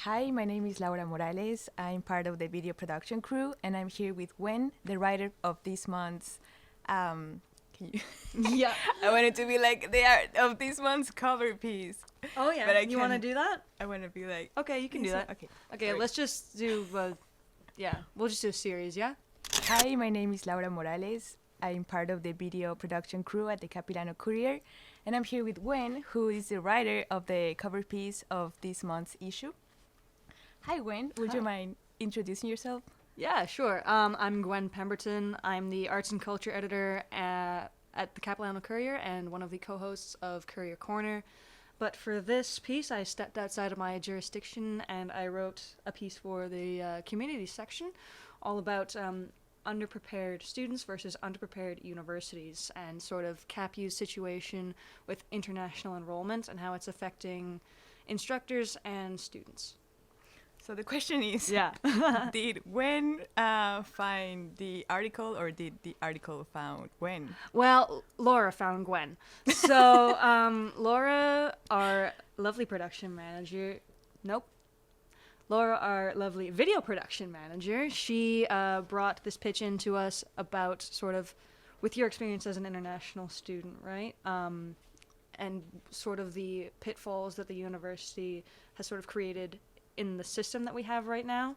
Hi, my name is Laura Morales. I'm part of the video production crew, and I'm here with Gwen, the writer of this month's. Can you Yeah. I wanted to be like the art of this month's cover piece. Oh yeah. But I You want to can't- do that? I want to be like. Okay, you can do that. Okay. Okay, Sorry. let's just do. We'll just do a series. Yeah. Hi, my name is Laura Morales. I'm part of the video production crew at the Capilano Courier, and I'm here with Gwen, who is the writer of the cover piece of this month's issue. Hi, Gwen. Would you Hi. mind introducing yourself? Yeah, sure. I'm Gwen Pemberton. I'm the arts and culture editor at the Capilano Courier and one of the co-hosts of Courier Corner. But for this piece, I stepped outside of my jurisdiction and I wrote a piece for the community section all about underprepared students versus underprepared universities and sort of CapU's situation with international enrollment and how it's affecting instructors and students. So the question is, Yeah. did Gwen find the article, or did the article found Gwen? Well, Laura found Gwen. So, Laura, our lovely production manager, Laura, our lovely video production manager, she brought this pitch in to us about sort of, with your experience as an international student, right? And sort of the pitfalls that the university has sort of created in the system that we have right now.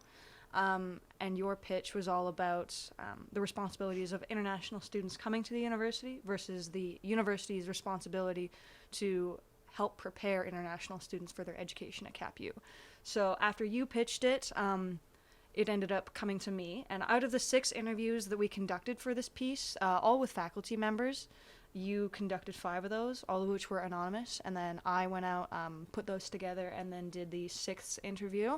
And your pitch was all about the responsibilities of international students coming to the university versus the university's responsibility to help prepare international students for their education at CapU. So after you pitched it, it ended up coming to me. And out of the 6 interviews that we conducted for this piece, all with faculty members, you conducted 5 of those, all of which were anonymous, and then I went out, put those together, and then did the 6th interview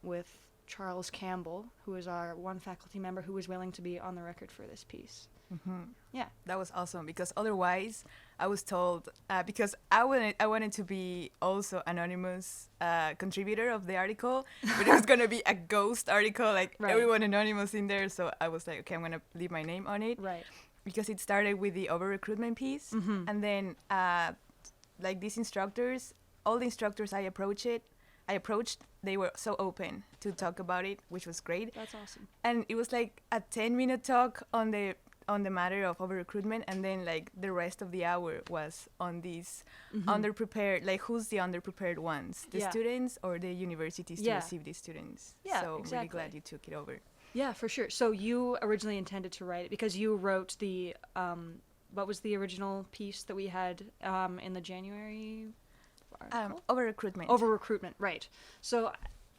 with Charles Campbell, who is our one faculty member who was willing to be on the record for this piece. Mm-hmm. Yeah. That was awesome, because otherwise I was told, because I wanted to be also anonymous contributor of the article, but it was going to be a ghost article, like Right. everyone anonymous in there, so I was like, okay, I'm going to leave my name on it. Right. Because it started with the over-recruitment piece, Mm-hmm. and then like these instructors, all the instructors I approached, they were so open to talk about it, which was great. That's awesome. And it was like a 10-minute talk on the matter of over-recruitment, and then like the rest of the hour was on these underprepared, like who's the underprepared ones, the Yeah. students or the universities to Yeah. receive these students. Yeah, So I'm really exactly. glad you took it over. Yeah, for sure. So you originally intended to write it because you wrote the, what was the original piece that we had in the January article? Over-recruitment. Over-recruitment, right. So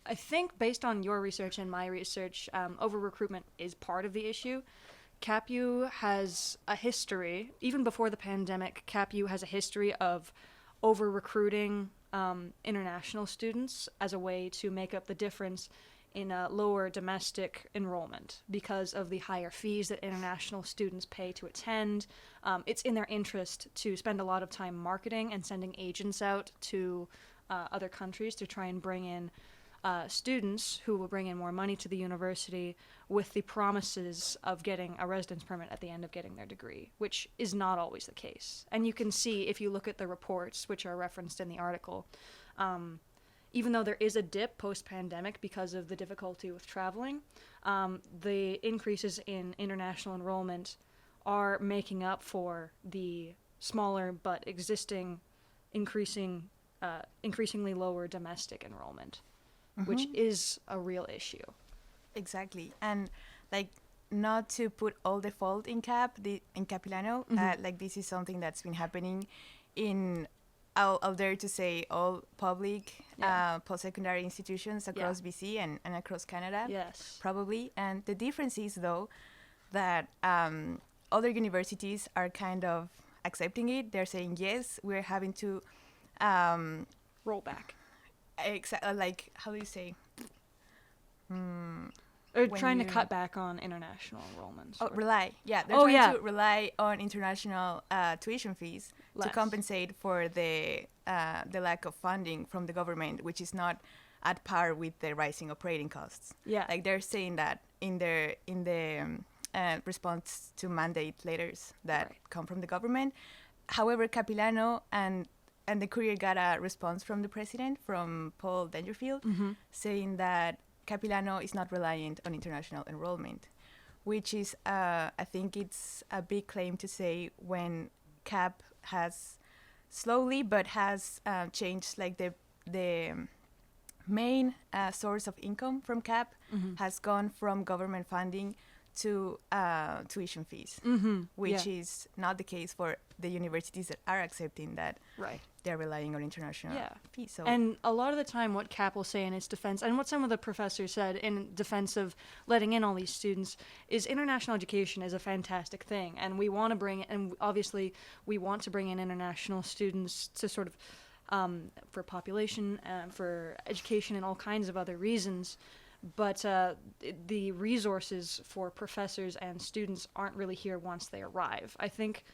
I think based on your research and my research, over-recruitment is part of the issue. CapU has a history, even before the pandemic, CapU has a history of over-recruiting international students as a way to make up the difference in a lower domestic enrollment because of the higher fees that international students pay to attend. It's in their interest to spend a lot of time marketing and sending agents out to other countries to try and bring in students who will bring in more money to the university with the promises of getting a residence permit at the end of getting their degree, which is not always the case. And you can see if you look at the reports, which are referenced in the article, even though there is a dip post-pandemic because of the difficulty with traveling, the increases in international enrollment are making up for the smaller but increasingly lower domestic enrollment, which is a real issue. Exactly. And like, not to put all the fault in Capilano, like this is something that's been happening in, I'll dare to say, all public post-secondary institutions across BC and across Canada. Yes. Probably. And the difference is, though, that other universities are kind of accepting it. They're saying, yes, we're having to roll back. Like, how do you say? Or When trying to you- cut back on international enrollment. Oh, or- rely. Yeah, they're Oh, trying yeah. to rely on international tuition fees to Less. compensate for the lack of funding from the government, which is not at par with the rising operating costs. Yeah. Like they're saying that in the response to mandate letters that Right. come from the government. However, Capilano and and the Courier got a response from the president, from Paul Dangerfield, saying that Capilano is not reliant on international enrollment, which is, I think it's a big claim to say when Cap has slowly but has changed, like the main source of income from Cap has gone from government funding to tuition fees, which is not the case for the universities that are accepting that they're relying on international fees. So and a lot of the time what CAP will say in its defense, and what some of the professors said in defense of letting in all these students, is international education is a fantastic thing, and we want to bring, and obviously we want to bring in international students to sort of for population, for education, and all kinds of other reasons. But the resources for professors and students aren't really here once they arrive. I think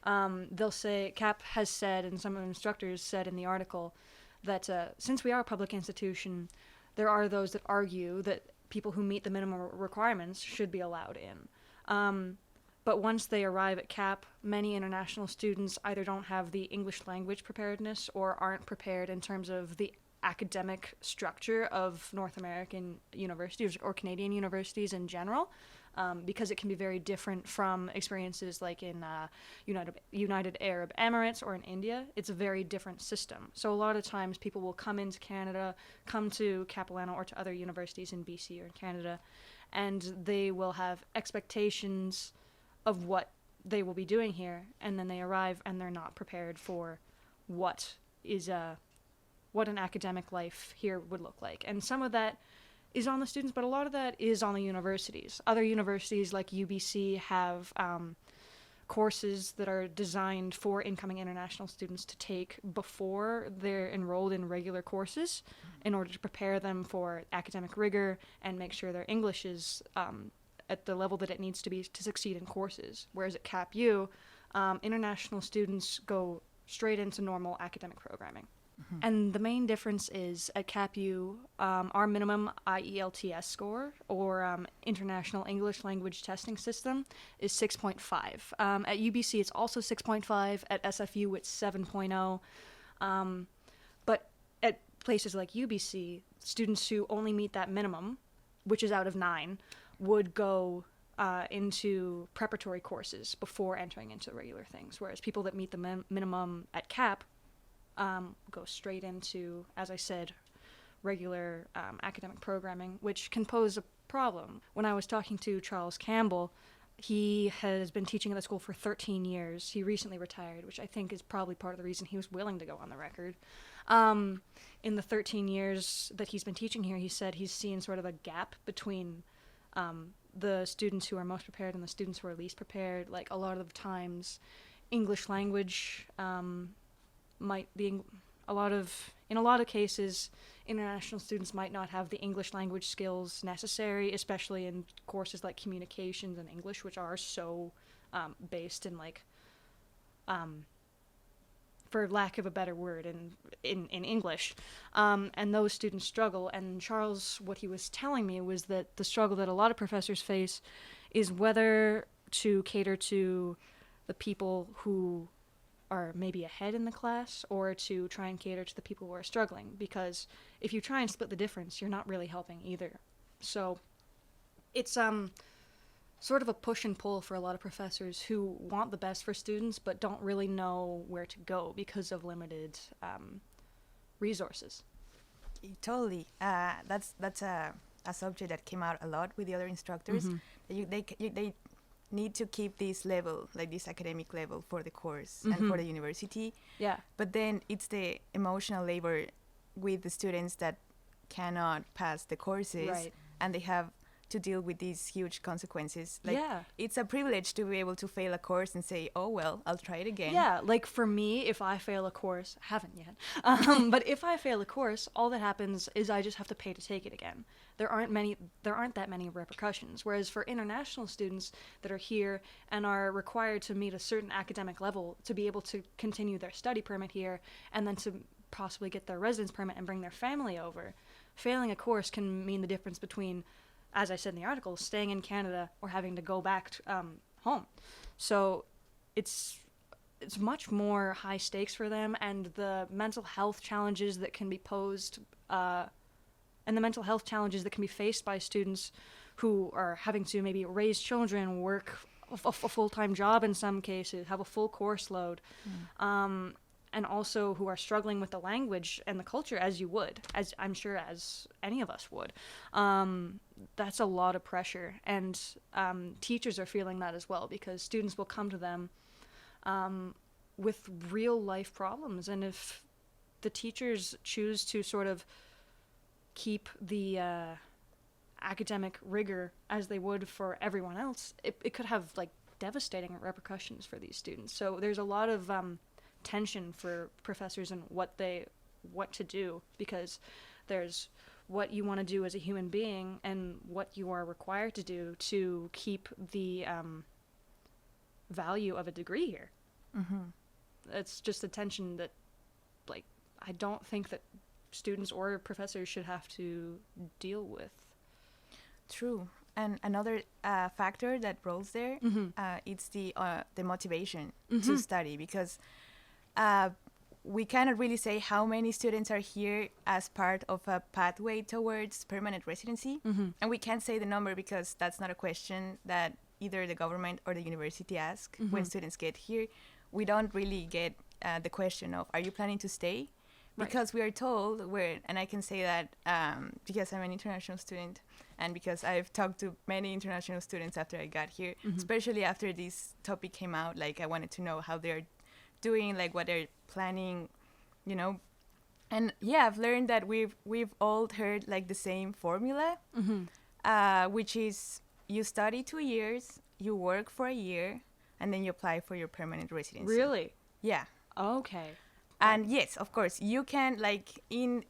they'll say, CAP has said, and some of the instructors said in the article, that since we are a public institution, there are those that argue that people who meet the minimum requirements should be allowed in. But once they arrive at CAP, many international students either don't have the English language preparedness or aren't prepared in terms of the academic structure of North American universities or Canadian universities in general, because it can be very different from experiences like in United Arab Emirates or in India. It's a very different system. So a lot of times people will come into Canada, come to Capilano or to other universities in BC or in Canada, and they will have expectations of what they will be doing here, and then they arrive and they're not prepared for what an academic life here would look like. And some of that is on the students, but a lot of that is on the universities. Other universities like UBC have courses that are designed for incoming international students to take before they're enrolled in regular courses in order to prepare them for academic rigor and make sure their English is at the level that it needs to be to succeed in courses. Whereas at CapU, international students go straight into normal academic programming. And the main difference is at CapU, our minimum IELTS score, or International English Language Testing System, is 6.5. At UBC, it's also 6.5. At SFU, it's 7.0. But at places like UBC, students who only meet that minimum, which is out of 9, would go into preparatory courses before entering into regular things, whereas people that meet the minimum at CAP go straight into, as I said, regular academic programming, which can pose a problem. When I was talking to Charles Campbell, he has been teaching at the school for 13 years. He recently retired, which I think is probably part of the reason he was willing to go on the record. In the 13 years that he's been teaching here, he said he's seen sort of a gap between the students who are most prepared and the students who are least prepared. Like, a lot of times, English language might be in a lot of cases, international students might not have the English language skills necessary, especially in courses like communications and English, which are so based in, like, for lack of a better word, in English. And those students struggle. And Charles, what he was telling me was that the struggle that a lot of professors face is whether to cater to the people who are maybe ahead in the class or to try and cater to the people who are struggling. Because if you try and split the difference, you're not really helping either. So it's sort of a push and pull for a lot of professors who want the best for students but don't really know where to go because of limited resources. Totally. That's a subject that came out a lot with the other instructors. They need to keep this level, like this academic level for the course and for the university. Yeah. But then it's the emotional labor with the students that cannot pass the courses, and they have to deal with these huge consequences. Like, it's a privilege to be able to fail a course and say, oh, well, I'll try it again. Yeah, like for me, if I fail a course, haven't yet, but if I fail a course, all that happens is I just have to pay to take it again. There aren't that many repercussions. Whereas for international students that are here and are required to meet a certain academic level to be able to continue their study permit here and then to possibly get their residence permit and bring their family over, failing a course can mean the difference between, as I said in the article, staying in Canada or having to go back to, home. So it's it's much more high stakes for them, and the mental health challenges that can be posed, and the mental health challenges that can be faced by students who are having to maybe raise children, work a full-time job in some cases, have a full course load, and also who are struggling with the language and the culture, as I'm sure as any of us would. That's a lot of pressure, and teachers are feeling that as well, because students will come to them with real life problems, and if the teachers choose to sort of keep the academic rigor as they would for everyone else, it could have like devastating repercussions for these students. So there's a lot of tension for professors and what to do, because there's what you want to do as a human being and what you are required to do to keep the value of a degree here. It's just a tension that, like, I don't think that students or professors should have to deal with. True. And another factor that rolls there, it's the motivation to study, because we cannot really say how many students are here as part of a pathway towards permanent residency. And we can't say the number because that's not a question that either the government or the university ask when students get here. We don't really get the question of, are you planning to stay? Because we are told, and I can say that because I'm an international student, and because I've talked to many international students after I got here, especially after this topic came out, like I wanted to know how they're doing, like what they're planning, you know. And yeah, I've learned that we've all heard like the same formula, which is you study 2 years, you work for a year, and then you apply for your permanent residency. Really? Yeah. Okay. And yes, of course, you can, like, in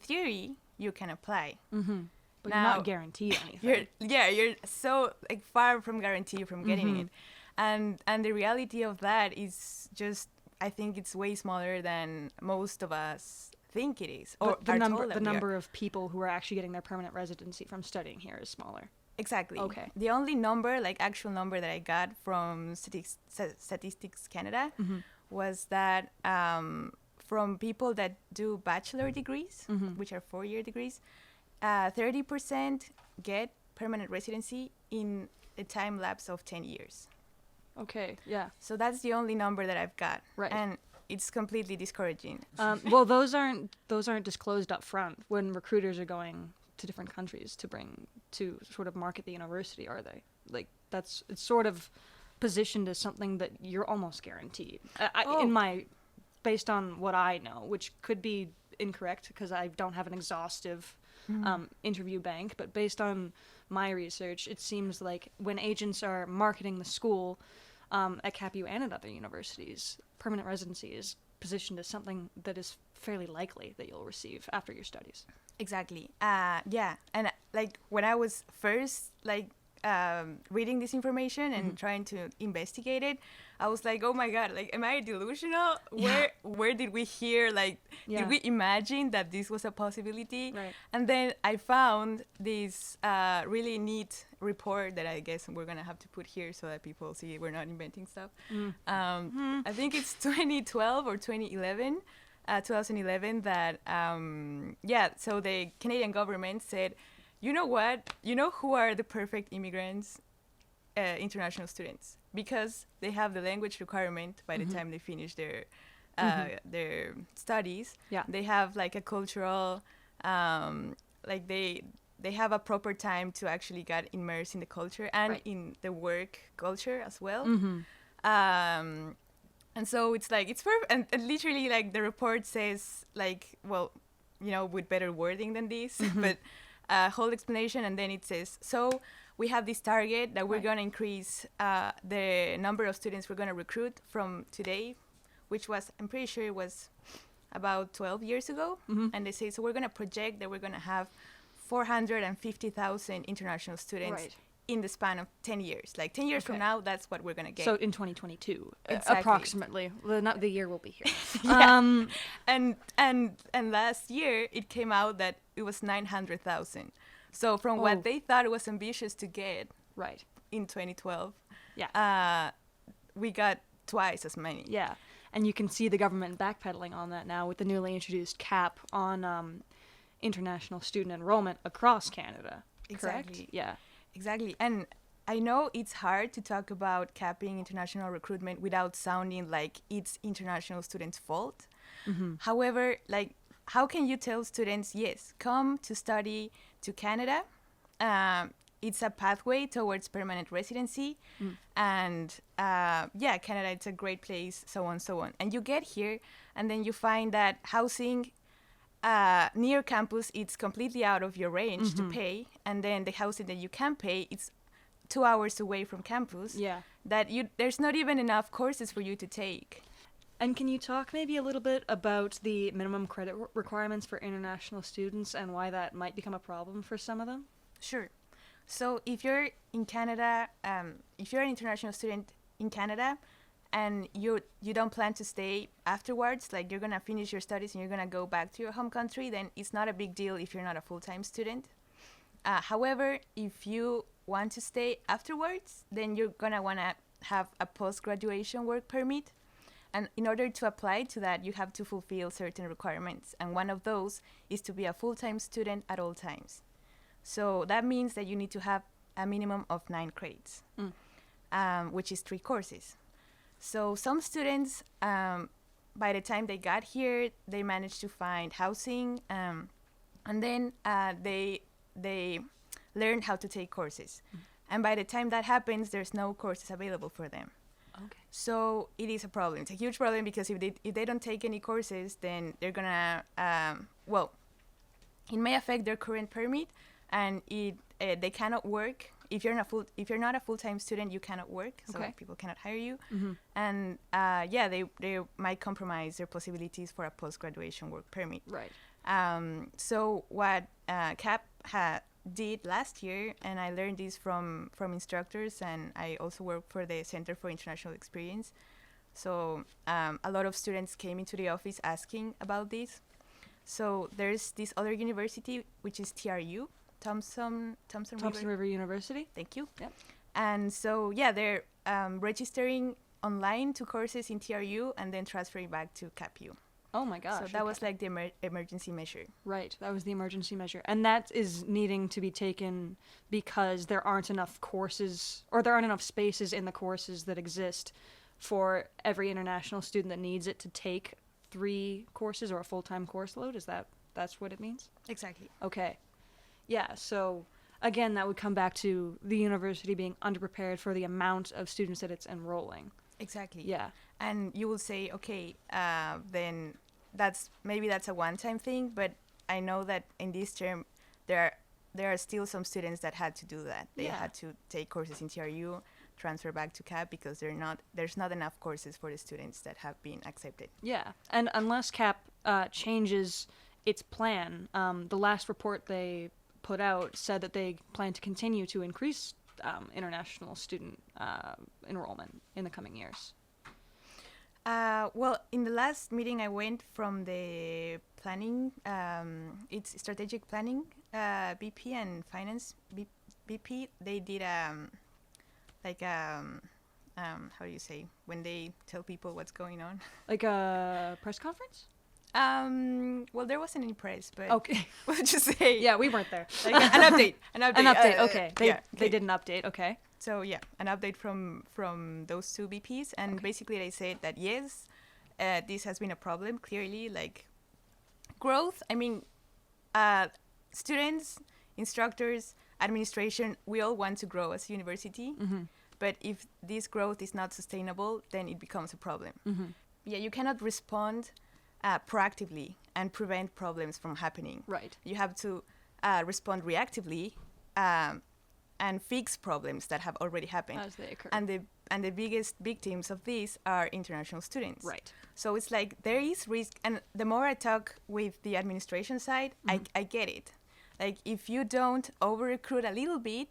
theory, you can apply. But now, you're not guaranteed anything. You're so, like, far from guaranteed from getting it. And the reality of that is just, I think it's way smaller than most of us think it is. Or the number of people who are actually getting their permanent residency from studying here is smaller. Exactly. Okay. The only number, like actual number that I got from Statistics Canada was that from people that do bachelor degrees, which are 4-year degrees, 30% get permanent residency in a time lapse of 10 years. Okay, yeah. So that's the only number that I've got. Right. And it's completely discouraging. Well, those aren't disclosed up front when recruiters are going to different countries to sort of market the university, are they? Like, it's sort of positioned as something that you're almost guaranteed. Based on what I know, which could be incorrect because I don't have an exhaustive interview bank, but based on my research, it seems like when agents are marketing the school at CapU and at other universities, permanent residency is positioned as something that is fairly likely that you'll receive after your studies. Exactly. Yeah. And like when I was first like reading this information and trying to investigate it, I was like, oh my God, like, am I delusional? Where did we hear, like, did we imagine that this was a possibility? Right. And then I found this really neat report that I guess we're going to have to put here so that people see we're not inventing stuff. I think it's 2012 or 2011 that, so the Canadian government said, you know what? You know who are the perfect immigrants? International students, because they have the language requirement by the time they finish their studies. Yeah. They have like a cultural, like they have a proper time to actually get immersed in the culture and in the work culture as well. And so it's like, it's perfect. And literally like the report says like, well, you know, with better wording than this, but whole explanation. And then it says, so we have this target that we're going to increase the number of students we're going to recruit from today, which was, I'm pretty sure it was about 12 years ago. And they say, so we're going to project that we're going to have 450,000 international students in the span of 10 years. Like 10 years from now, that's what we're going to get. So in 2022, approximately. The year will be here. And last year, it came out that it was 900,000. So from what they thought it was ambitious to get in 2012, we got twice as many. Yeah. And you can see the government backpedaling on that now with the newly introduced cap on international student enrollment across Canada. Correct? Exactly. Yeah. Exactly. And I know it's hard to talk about capping international recruitment without sounding like it's international students' fault. However, like, how can you tell students, yes, come to study to Canada? It's a pathway towards permanent residency. And yeah, Canada, it's a great place, so on, so on. And you get here, and then you find that housing near campus, it's completely out of your range to pay. And then the housing that you can pay, it's 2 hours away from campus. Yeah. That there's not even enough courses for you to take. And can you talk maybe a little bit about the minimum credit requirements for international students and why that might become a problem for some of them? Sure. So if you're in Canada, if you're an international student in Canada, and you don't plan to stay afterwards, like you're gonna finish your studies and you're gonna go back to your home country, then it's not a big deal if you're not a full-time student. However, if you want to stay afterwards, then you're gonna wanna have a post-graduation work permit. And in order to apply to that, you have to fulfill certain requirements. And one of those is to be a full-time student at all times. So that means that you need to have a minimum of 9 credits, which is 3 courses. So some students, by the time they got here, they managed to find housing, and then they learn how to take courses. And by the time that happens, there's no courses available for them. Okay. So it is a problem. It's a huge problem because if they don't take any courses, then they're gonna it may affect their current permit, and they cannot work. If you're not a full-time student, you cannot work. So people cannot hire you, and they might compromise their possibilities for a post-graduation work permit. Right. So what CAP did last year, and I learned this from instructors, and I also work for the Center for International Experience. So a lot of students came into the office asking about this. So there's this other university, which is TRU, Thompson River University. Thank you. Yep. And so they're registering online to courses in TRU and then transferring back to CapU. Oh my gosh. So that was like the emergency measure. Right, that was the emergency measure. And that is needing to be taken because there aren't enough courses, or there aren't enough spaces in the courses that exist for every international student that needs it to take 3 courses or a full-time course load. That's what it means? Exactly. Okay. Yeah, so again, that would come back to the university being underprepared for the amount of students that it's enrolling. Exactly. Yeah. And you will say, okay, then that's a one-time thing, but I know that in this term there are still some students that had to do that. They had to take courses in TRU, transfer back to CAP because there's not enough courses for the students that have been accepted. Yeah, and unless CAP changes its plan, the last report they put out said that they plan to continue to increase international student enrollment in the coming years. Well, in the last meeting I went from the planning, it's strategic planning, BP and finance BP. They did how do you say when they tell people what's going on? Like a press conference? Well, there wasn't any press, but okay, we'll just say yeah, we weren't there. Like an update. An update. Okay, okay. They did an update. Okay. So yeah, an update from those 2 BPs, and basically they said that yes, this has been a problem. Clearly, like growth. I mean, students, instructors, administration, we all want to grow as a university. But if this growth is not sustainable, then it becomes a problem. Yeah, you cannot respond proactively and prevent problems from happening. Right. You have to respond reactively and fix problems that have already happened. As they occur. And the biggest victims of this are international students. Right. So it's like there is risk, and the more I talk with the administration side, I get it. Like if you don't over-recruit a little bit,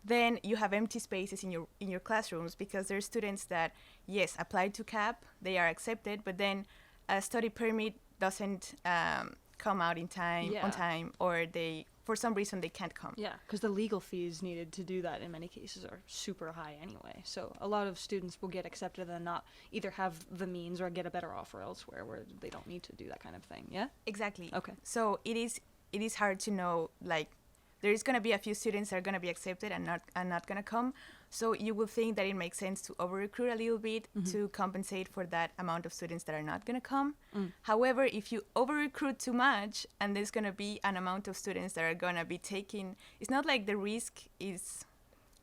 then you have empty spaces in your classrooms because there are students that, yes, apply to CAP, they are accepted, but then a study permit doesn't come out on time, or they for some reason they can't come. Yeah, because the legal fees needed to do that in many cases are super high anyway. So a lot of students will get accepted and not either have the means or get a better offer elsewhere where they don't need to do that kind of thing. Yeah? Exactly. Okay. So it is hard to know, like, there's going to be a few students that are going to be accepted and not going to come. So you will think that it makes sense to over-recruit a little bit to compensate for that amount of students that are not going to come. However, if you over-recruit too much and there's going to be an amount of students that are going to be taking, it's not like the risk is,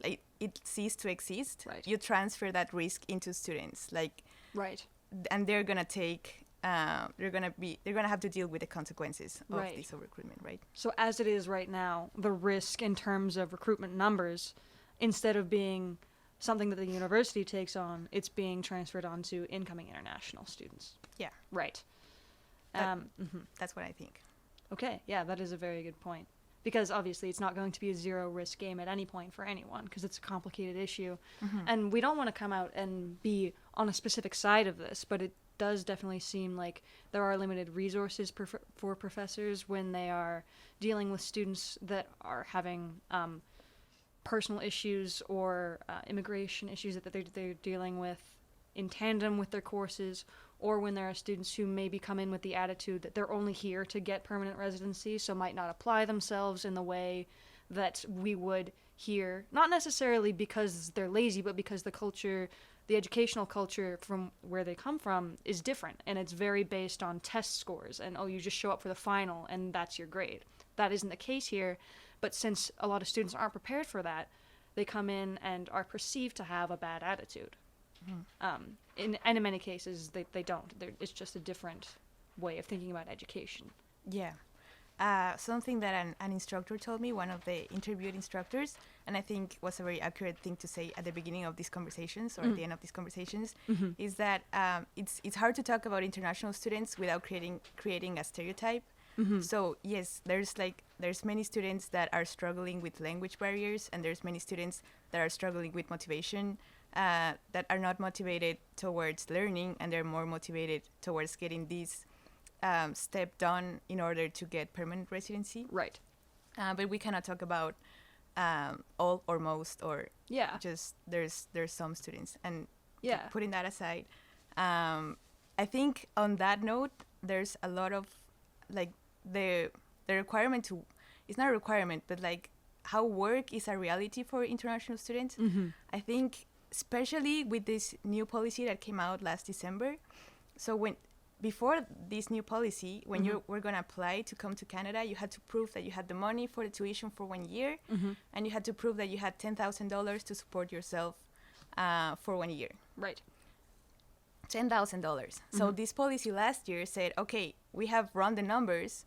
like, it ceased to exist. Right. You transfer that risk into students, like, Right. and they're going to take, they're going to have to deal with the consequences of Right. this over-recruitment, right? So as it is right now, the risk in terms of recruitment numbers, instead of being something that the university takes on, it's being transferred onto incoming international students. Yeah. Right. That's what I think. Okay, yeah, that is a very good point. Because obviously it's not going to be a zero risk game at any point for anyone because it's a complicated issue. And we don't want to come out and be on a specific side of this, but it does definitely seem like there are limited resources for professors when they are dealing with students that are having personal issues or immigration issues that they're dealing with in tandem with their courses, or when there are students who maybe come in with the attitude that they're only here to get permanent residency, so might not apply themselves in the way that we would here, not necessarily because they're lazy, but because the culture, the educational culture from where they come from is different, and it's very based on test scores, and you just show up for the final and that's your grade. That isn't the case here. But since a lot of students aren't prepared for that, they come in and are perceived to have a bad attitude. In many cases, they don't. It's just a different way of thinking about education. Yeah. Something that an instructor told me, one of the interviewed instructors, and I think was a very accurate thing to say at the beginning of these conversations or at the end of these conversations, is that it's hard to talk about international students without creating a stereotype. So yes, there's many students that are struggling with language barriers, and there's many students that are struggling with motivation, that are not motivated towards learning, and they're more motivated towards getting this step done in order to get permanent residency. Right. But we cannot talk about all or most, or just there's some students. And putting that aside, I think on that note, there's a lot of, like, the requirement to, it's not a requirement, but like how work is a reality for international students. I think especially with this new policy that came out last December. So before this new policy, when you were going to apply to come to Canada, you had to prove that you had the money for the tuition for 1 year, and you had to prove that you had $10,000 to support yourself for 1 year. Right. $10,000. So this policy last year said, okay, we have run the numbers,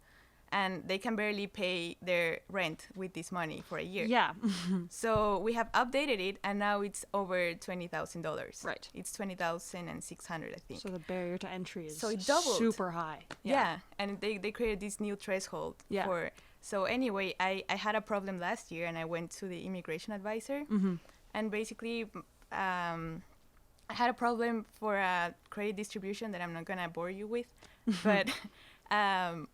and they can barely pay their rent with this money for a year. Yeah. So we have updated it, and now it's over $20,000. Right. It's $20,600, I think. So the barrier to entry is so it doubled. Super high. Yeah. And they created this new threshold. Yeah. So anyway, I had a problem last year, and I went to the immigration advisor, and basically I had a problem for a credit distribution that I'm not going to bore you with, but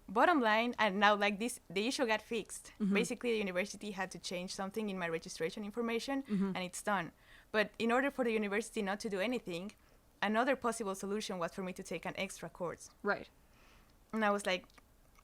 bottom line, and now like this, the issue got fixed. Basically, the university had to change something in my registration information, and it's done. But in order for the university not to do anything, another possible solution was for me to take an extra course. Right. And I was like,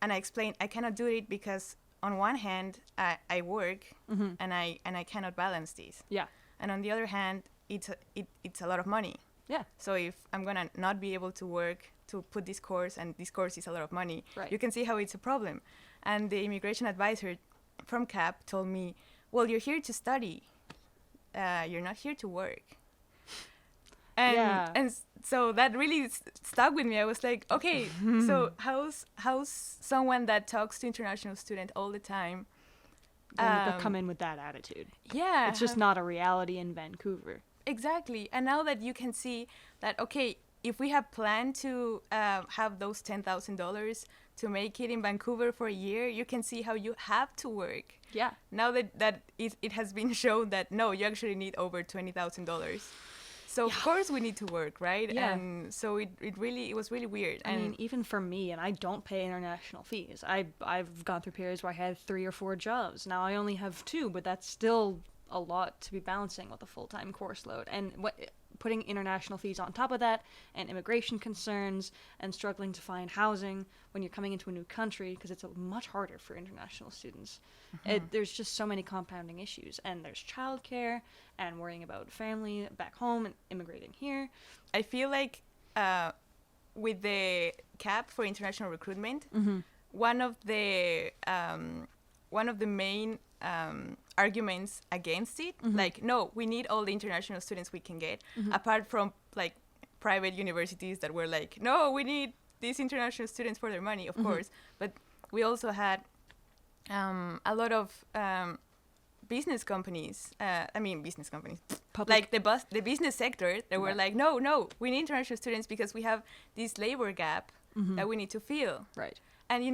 and I explained, I cannot do it because on one hand, I work, and I cannot balance this. Yeah. And on the other hand, it's a lot of money. Yeah. So if I'm gonna not be able to work to put this course, and this course is a lot of money, right, you can see how it's a problem. And the immigration advisor from CAP told me, well, you're here to study. You're not here to work. And so that really stuck with me. I was like, okay, so how's someone that talks to international students all the time They'll come in with that attitude? Yeah. It's just not a reality in Vancouver. Exactly. And now that you can see that, okay, if we have planned to have those $10,000 to make it in Vancouver for a year, you can see how you have to work. Yeah. Now that it has been shown that, no, you actually need over $20,000. So of course we need to work, right? Yeah. And so it was really weird. I And mean, even for me, and I don't pay international fees. I've gone through periods where I had 3 or 4 jobs. Now I only have 2, but that's still a lot to be balancing with a full-time course load. And putting international fees on top of that, and immigration concerns, and struggling to find housing when you're coming into a new country, because it's much harder for international students. There's just so many compounding issues, and there's childcare, and worrying about family back home, and immigrating here. I feel like with the cap for international recruitment, one of the main arguments against it, like, no, we need all the international students we can get, apart from like private universities that were like, no, we need these international students for their money, of course. But we also had a lot of business companies, Public. like the business sector, they were like, no, we need international students because we have this labor gap that we need to fill. Right. And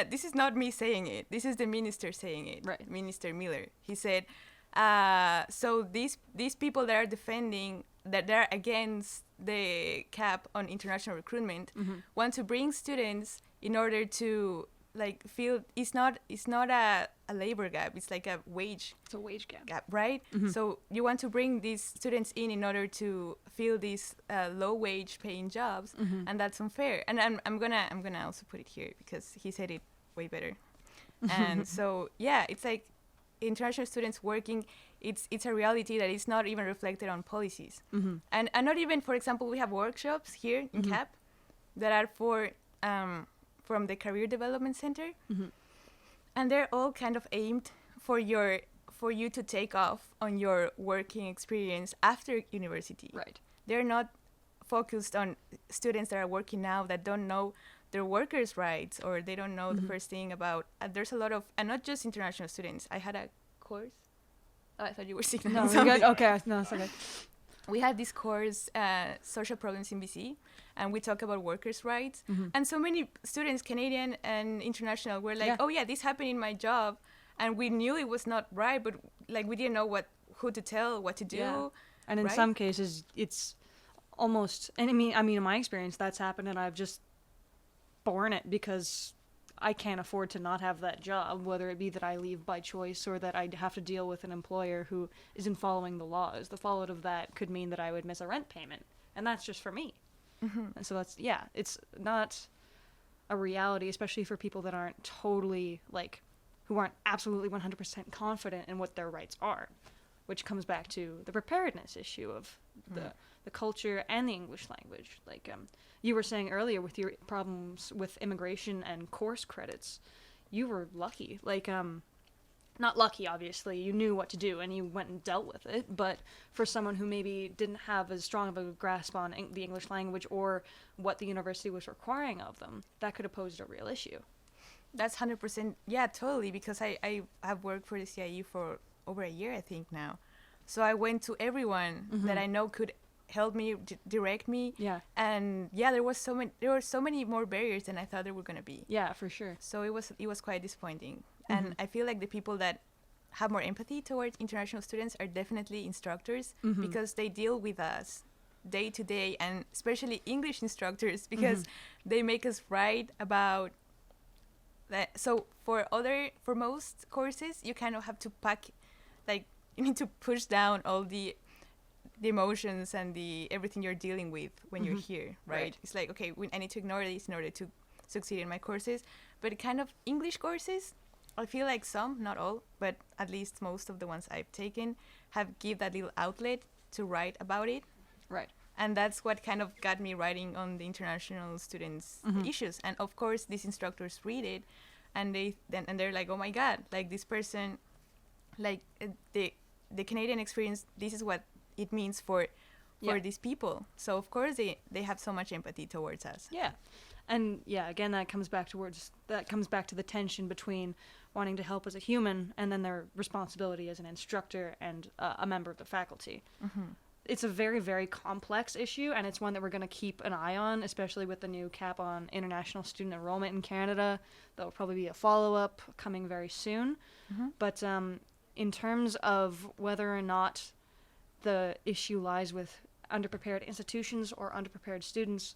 this is not me saying it. This is the minister saying it. Right. Minister Miller. He said, so these people that are defending that they're against the cap on international recruitment want to bring students in order to like feel it's not a labor gap. It's like a wage. It's a wage gap. Right? So you want to bring these students in order to fill these low wage paying jobs, and that's unfair. And I'm gonna also put it here because he said it way better. And so yeah, it's like international students working. It's a reality that is not even reflected on policies, and not even, for example, we have workshops here in CAP that are for from the Career Development Center, and they're all kind of aimed for you to take off on your working experience after university. Right. They're not focused on students that are working now that don't know their workers' rights, or they don't know the first thing about. There's a lot of, and not just international students. I had a course. Oh, I thought you were signaling No, something. you're good. Okay, no, it's okay. We had this course, Social Problems in BC, and we talk about workers' rights. And so many students, Canadian and international, were like, oh yeah, this happened in my job. And we knew it was not right, but like we didn't know who to tell, what to do. Yeah. And in right? some cases, it's almost, and I mean, in my experience, that's happened, and I've just borne it because I can't afford to not have that job, whether it be that I leave by choice or that I have to deal with an employer who isn't following the laws. The fallout of that could mean that I would miss a rent payment, and that's just for me. And so it's not a reality, especially for people that aren't totally, like, who aren't absolutely 100% confident in what their rights are, which comes back to the preparedness issue of the culture and the English language. Like you were saying earlier with your problems with immigration and course credits, you were lucky. Like, not lucky, obviously. You knew what to do and you went and dealt with it. But for someone who maybe didn't have as strong of a grasp on the English language or what the university was requiring of them, that could have posed a real issue. That's 100%. Yeah, totally. Because I have worked for the CIE for over a year, I think now. So I went to everyone that I know could help me, direct me. Yeah. And yeah, there were so many more barriers than I thought there were going to be. Yeah, for sure. So it was quite disappointing. And I feel like the people that have more empathy towards international students are definitely instructors because they deal with us day to day, and especially English instructors because they make us write about that. So for most courses, you kind of have to you need to push down all the emotions and everything you're dealing with when you're here, right? It's like, okay, I need to ignore this in order to succeed in my courses. But kind of English courses, I feel like some, not all, but at least most of the ones I've taken give that little outlet to write about it. Right. And that's what kind of got me writing on the international students' issues. And of course, these instructors read it, and they're like, oh my God, like this person, like the Canadian experience, this is what it means for these people. So of course they have so much empathy towards us. Yeah. And yeah, again, that comes back to the tension between wanting to help as a human and then their responsibility as an instructor and a member of the faculty. It's a very, very complex issue, and it's one that we're going to keep an eye on, especially with the new cap on international student enrollment in Canada. There will probably be a follow-up coming very soon. But in terms of whether or not the issue lies with underprepared institutions or underprepared students,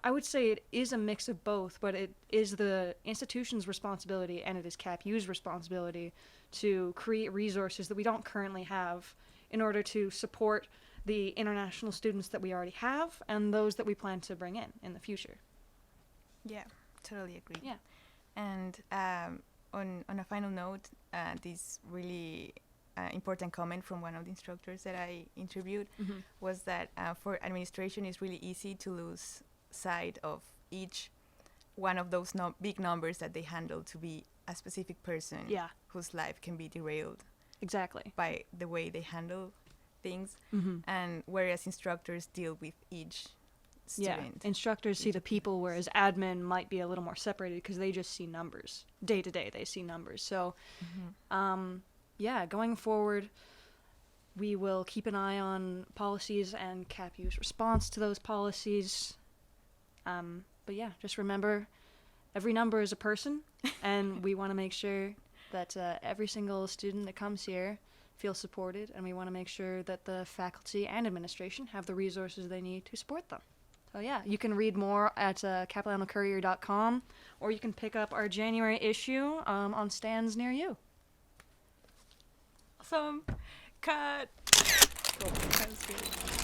I would say it is a mix of both, but it is the institution's responsibility and it is CapU's responsibility to create resources that we don't currently have in order to support the international students that we already have and those that we plan to bring in the future. Yeah, totally agree. Yeah. And on a final note, this really important comment from one of the instructors that I interviewed was that for administration, it's really easy to lose sight of each one of those big numbers that they handle to be a specific person whose life can be derailed Exactly. by the way they handle things. And whereas instructors deal with each student. Yeah, instructors see the people, whereas admin might be a little more separated because they just see numbers. Day to day, they see numbers. So, going forward, we will keep an eye on policies and CapU's response to those policies. But yeah, just remember, every number is a person, and we want to make sure that every single student that comes here feels supported, and we want to make sure that the faculty and administration have the resources they need to support them. So yeah, you can read more at CapilanoCourier.com, or you can pick up our January issue on stands near you. Awesome. Cut. Cool. That was good.